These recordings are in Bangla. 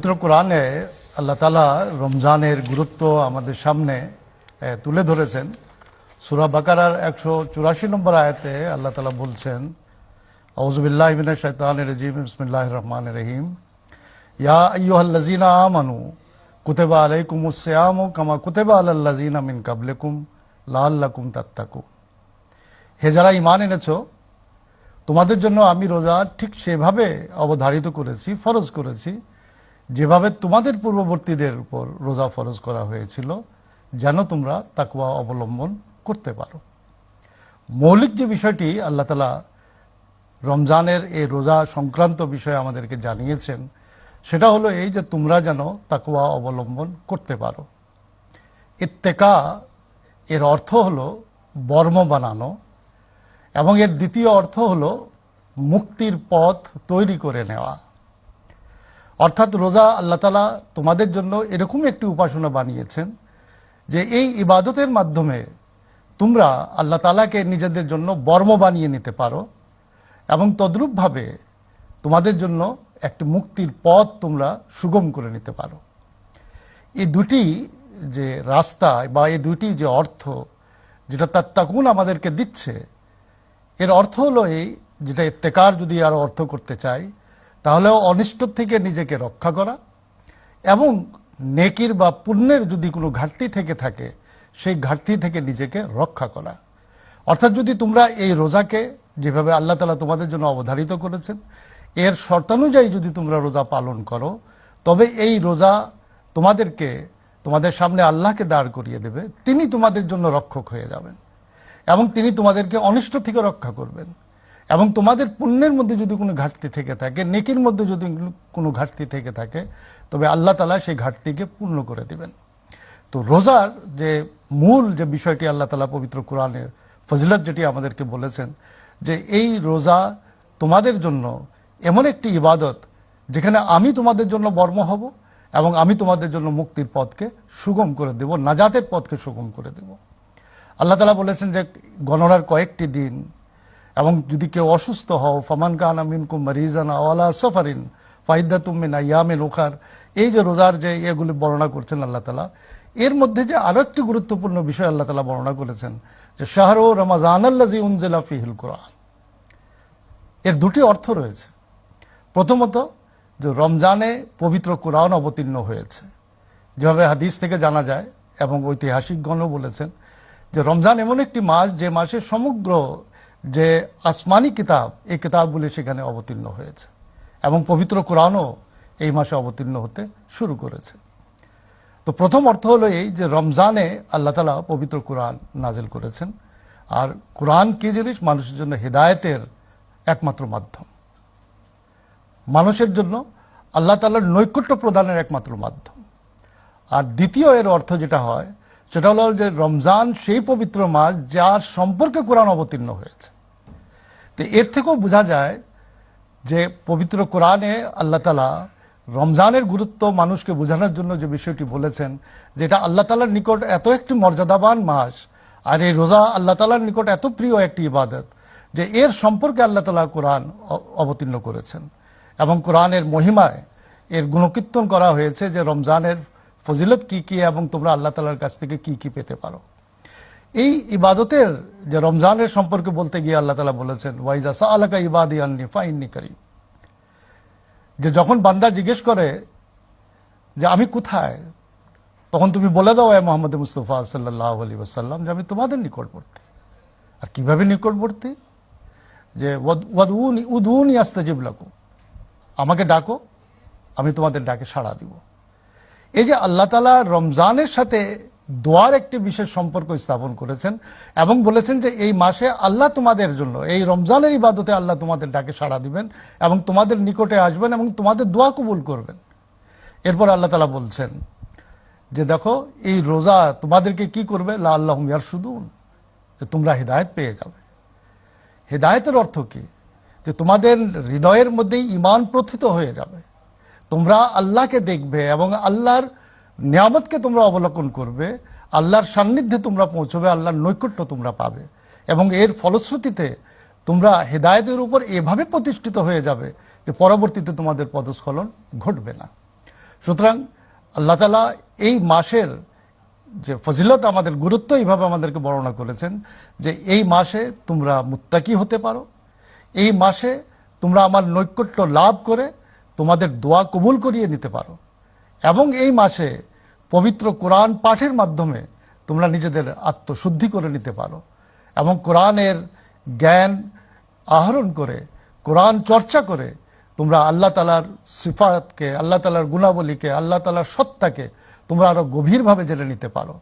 পবিত্র কোরআনে আল্লাহ তাআলা রমজানের গুরুত্ব আমাদের সামনে তুলে ধরেছেন। সূরা বাকারার 184 নম্বর আয়াতে আল্লাহ তাআলা বলছেন, আউযু বিল্লাহি মিনাশ শাইতানির রাজিম, বিসমিল্লাহির রহমানির রহিম, ইয়া আইয়ুহাল্লাযীনা আমানু কুতিবা আলাইকুমুস সিয়ামু কামা কুতিবা আলাল লাযীনা মিন ক্বাবলিকুম লাআল্লাকুম তাত্তাকুন। হে যারা ঈমান এনেছো, তোমাদের জন্য আমি রোজা ঠিক সেভাবে অবধারিত করেছি, ফরজ করেছি, যেভাবে তোমাদের পূর্ববর্তীদের উপর রোজা ফরজ করা হয়েছিল, যেন তোমরা তাকওয়া অবলম্বন করতে পারো। মৌলিক যে বিষয়টি আল্লাহ তাআলা রমজানের এই রোজা সংক্রান্ত বিষয়ে আমাদেরকে জানিয়েছেন, সেটা হলো এই যে তোমরা যেন তাকওয়া অবলম্বন করতে পারো। ইত্তেকা এর অর্থ হলো বর্ম বানানো, এবং এর দ্বিতীয় অর্থ হলো মুক্তির পথ তৈরি করে নেওয়া। অর্থাৎ রোজা আল্লাহ তাআলা তোমাদের জন্য এরকম একটি উপাসনা বানিয়েছেন যে এই ইবাদতের মাধ্যমে তোমরা আল্লাহ তাআলাকে নিজেদের জন্য বর্ম বানিয়ে নিতে পারো, এবং তদ্রূপভাবে তোমাদের জন্য একটি মুক্তির পথ তোমরা সুগম করে নিতে পারো। এই দুটি যে রাস্তা বা এই দুটি যে অর্থ যেটা তাত্তাকুন আমাদেরকে দিচ্ছে, এর অর্থ হলো এই, যেটা ইত্তেকার যদি আরো অর্থ করতে চাই, তাহলে অনিষ্ট থেকে নিজেকে রক্ষা করা, এবং নেকির বা পুণ্যের যদি কোনো ঘাটতি থেকে থাকে, সেই ঘাটতি থেকে নিজেকে রক্ষা করা। অর্থাৎ যদি তোমরা এই রোজাকে যেভাবে আল্লাহ তাআলা তোমাদের জন্য অবধারিত করেছেন, এর শর্তানুযায়ী যদি তোমরা রোজা পালন করো, তবে এই রোজা তোমাদেরকে তোমাদের সামনে আল্লাহকে দাঁড় করিয়ে দেবে। তিনি তোমাদের জন্য রক্ষক হয়ে যাবেন, এবং তিনি তোমাদেরকে অনিষ্ট থেকে রক্ষা করবেন। এবং তোমাদের পুণ্যের মধ্যে যদি কোনো ঘাটতি থেকে থাকে, নেকির মধ্যে যদি কোনো ঘাটতি থেকে থাকে, তবে আল্লাহ তাআলা সেই ঘাটতিকে পূর্ণ করে দিবেন। তো রোজার যে মূল যে বিষয়টি আল্লাহ তাআলা পবিত্র কোরআনে ফজিলত যেটি আমাদেরকে বলেছেন, যে এই রোজা তোমাদের জন্য এমন একটি ইবাদত যেখানে আমি তোমাদের জন্য বর্ম হব, এবং আমি তোমাদের জন্য মুক্তির পথকে সুগম করে দেব, নাজাতের পথকে সুগম করে দেব। আল্লাহ তাআলা বলেছেন যে গণনার কয়েকটি দিন, এবং যদি কেউ অসুস্থ হও, ফামান কানা মিনকুম মারিজান আও আলা সাফারিন ফাইদ্দাতুম মিন আইয়ামিন উখার, এই যে রোজার যে এগুলি বর্ণনা করছেন আল্লাহ তাআলা, এর মধ্যে যে আরো একটি গুরুত্বপূর্ণ বিষয় আল্লাহ তাআলা বর্ণনা করেছেন, যে শাহরু রমাজানাল্লাযী উনজিলা ফীহিল কুরআন। এর দুটি অর্থ রয়েছে। প্রথমত, যে রমজানে পবিত্র কোরআন অবতীর্ণ হয়েছে, যেভাবে হাদিস থেকে জানা যায়, এবং ঐতিহাসিকগণও বলেছেন যে রমজান এমন একটি মাস যে মাসে সমগ্র যে আসমানি কিতাব, এই কিতাবগুলি সেখানে অবতীর্ণ হয়েছে, এবং পবিত্র কোরআনও এই মাসে অবতীর্ণ হতে শুরু করেছে। তো প্রথম অর্থ হলো এই, যে রমজানে আল্লাহ তাআলা পবিত্র কোরআন নাজিল করেছেন। আর কোরআন কি জিনিস? মানুষের জন্য হেদায়েতের একমাত্র মাধ্যম, মানুষের জন্য আল্লাহ তাআলার নৈকট্য প্রদানের একমাত্র মাধ্যম। আর দ্বিতীয় এর অর্থ যেটা হয়, সেটা হলো যে রমজান সেই পবিত্র মাস যার সম্পর্কে কোরআন অবতীর্ণ হয়েছে। তো এর থেকেও বোঝা যায় যে পবিত্র কোরআনে আল্লাহ তাআলা রমজানের গুরুত্ব মানুষকে বোঝানোর জন্য যে বিষয়টি বলেছেন, যেটা আল্লাহ তাআলার নিকট এত একটি মর্যাদাবান মাস, আর এই রোজা আল্লাহ তাআলার নিকট এত প্রিয় একটি ইবাদত, যে এর সম্পর্কে আল্লাহ তাআলা কোরআন অবতীর্ণ করেছেন, এবং কোরআনের মহিমায় এর গুণকীর্তন করা হয়েছে, যে রমজানের ফজিলত কি কি, এবং তোমরা আল্লাহ তাআলার কাছ থেকে কি কি পেতে পারো। এই ইবাদতের যে রমজানের সম্পর্কে বলতে গিয়ে আল্লাহ তাআলা বলেছেন, ওয়াইজা সাআলাকা ইবাদি আন্নী ফাইন্নী কারীব, যে যখন বান্দা জিজ্ঞেস করে যে আমি কোথায়, তখন তুমি বলে দাও এ মুহাম্মদ মুস্তাফা সাল্লাল্লাহু আলাইহি ওয়াসাল্লাম, যে আমি তোমাদের নিকটবর্তী। আর কিভাবে নিকটবর্তী? যে উদউনি আস্তাজিব লাকুম, আমাকে ডাকো, আমি তোমাদের ডাকে সাড়া দিব। এই যে আল্লাহ তাআলা রমজানের সাথে দোয়ার একটি বিশেষ সম্পর্ক স্থাপন করেছেন, এবং বলেছেন যে এই মাসে আল্লাহ তোমাদের জন্য, এই রমজানের ইবাদতে আল্লাহ তোমাদের ডাকে সাড়া দিবেন, এবং তোমাদের নিকটে আসবেন, এবং তোমাদের দোয়া কবুল করবেন। এরপর আল্লাহ তাআলা বলছেন যে দেখো, এই রোজা তোমাদেরকে কি করবে? লাআল্লাহুম ইয়ারশুদুন, যে তোমরা হিদায়াত পেয়ে যাবে। হিদায়াতের অর্থ কি? যে তোমাদের হৃদয়ের মধ্যে ঈমান প্রথিত হয়ে যাবে, তোমরা আল্লাহকে দেখবে, এবং আল্লাহর নিয়ামতকে তোমরা অবলোকন করবে, আল্লাহর সান্নিধ্যে তোমরা পৌঁছবে, আল্লাহর নৈকট্য তোমরা পাবে, এবং এর ফলশ্রুতিতে তোমরা হেদায়েতের উপর এভাবে প্রতিষ্ঠিত হয়ে যাবে যে পরবর্তীতে তোমাদের পদস্খলন ঘটবে না। সুতরাং আল্লাহ তাআলা এই মাসের যে ফজিলত, আমাদের গুরুত্ব এইভাবে আমাদেরকে বর্ণনা করেছেন যে এই মাসে তোমরা মুত্তাকি হতে পারো, এই মাসে তোমরা আমার নৈকট্য লাভ করে তোমাদের দোয়া কবুল করিয়ে নিতে পারো, এবং এই মাসে পবিত্র কোরআন পাঠের মাধ্যমে তোমরা নিজেদের আত্মশুদ্ধি করে নিতে পারো, এবং কোরআনের জ্ঞান আহরণ করে, কোরআন চর্চা করে তোমরা আল্লাহ তাআলার সিফাতকে, আল্লাহ তাআলার গুণাবলীকে, আল্লাহ তাআলার সত্তাকে তোমরা আরো গভীরভাবে জেনে নিতে পারো।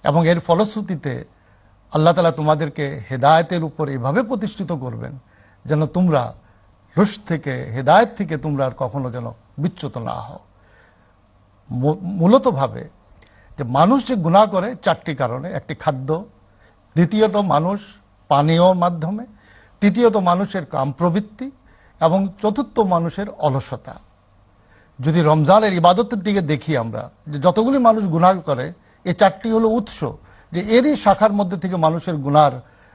এবং এর ফলশ্রুতিতে আল্লাহ তাআলা তোমাদেরকে হেদায়েতের উপর এভাবে প্রতিষ্ঠিত করবেন যেন তোমরা রুশদ থেকে, হেদায়েত থেকে তোমরা আর কখনো যেন বিচ্যুত না হও। মূলতভাবে যে মানুষ যে গুনাহ করে চারটি কারণে: একটি খাদ্য, দ্বিতীয়ত মানুষ পানীয় মাধ্যমে, তৃতীয়ত মানুষের কামপ্রবৃত্তি, এবং চতুর্থ মানুষের অলসতা। যদি রমজানের ইবাদতের দিকে দেখি আমরা, যে যতগুলি মানুষ গুনাহ করে, এই চারটি হলো উৎস, যে এরই শাখার মধ্যে থেকে মানুষের গুনার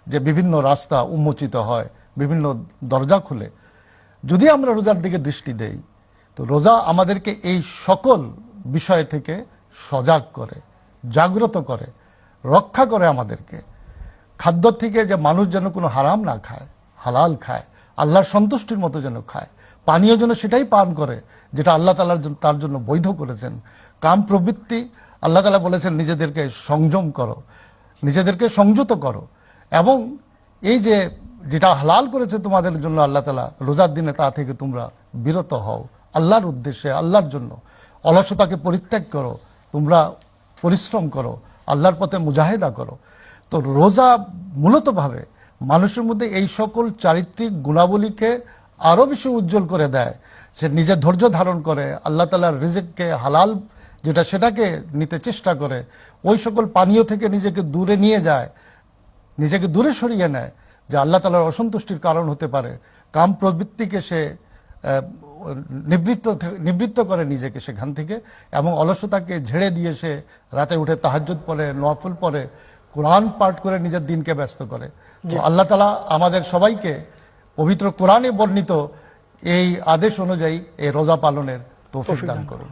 যে বিভিন্ন রাস্তা উন্মোচিত হয়, বিভিন্ন দরজা খুলে। যদি আমরা রোজার দিকে দৃষ্টি দেই, তো রোজা আমাদেরকে এই সকল বিষয় থেকে সজাগ করে, জাগ্রত করে, রক্ষা করে আমাদেরকে। খাদ্য থেকে যে মানুষ যেন কোনো হারাম না খায়, হালাল খায়, আল্লাহর সন্তুষ্টির মতো যেন খায়। পানীয় যেন সেটাই পান করে যেটা আল্লাহ তাআলা তার জন্য বৈধ করেছেন। কাম প্রবৃত্তি, আল্লাহ তাআলা বলেছেন নিজেদেরকে সংযম করো, নিজেদেরকে সংযত করো, এবং এই যে যেটা হালাল করেছে তোমাদের জন্য আল্লাহ তাআলা রোজার দিনে, তা থেকে তোমরা বিরত হও আল্লাহর উদ্দেশ্যে, আল্লাহর জন্য। অলসতাকে পরিত্যাগ করো, তোমরা পরিশ্রম করো, আল্লাহর পথে মুজাহিদা করো। তো রোজা মূলতভাবে মানুষের মধ্যে এই সকল চারিত্রিক গুণাবলীকে আরো বেশি উজ্জ্বল করে দেয়। সে নিজে ধৈর্য ধারণ করে, আল্লাহ তাআলার রিজিককে, হালাল যেটা সেটাকে নিতে চেষ্টা করে, ওই সকল পানীয় থেকে নিজেকে দূরে নিয়ে যায়, নিজেকে দূরে সরিয়ে নেয়, যে আল্লাহ তাআলার অসন্তুষ্টির কারণ হতে পারে। কাম প্রবৃত্তিকে সে নিবৃত্ত করে নিজেকে সেখান থেকে, এবং অলসতাকে ঝেড়ে দিয়ে সে রাতে উঠে তাহাজ্জুদ পড়ে, নওয়াফিল পড়ে, কোরআন পাঠ করে নিজের দিনকে ব্যস্ত করে। তো আল্লাহ তাআলা আমাদের সবাইকে পবিত্র কোরআনে বর্ণিত এই আদেশ অনুযায়ী এই রোজা পালনের তৌফিক দান করুন।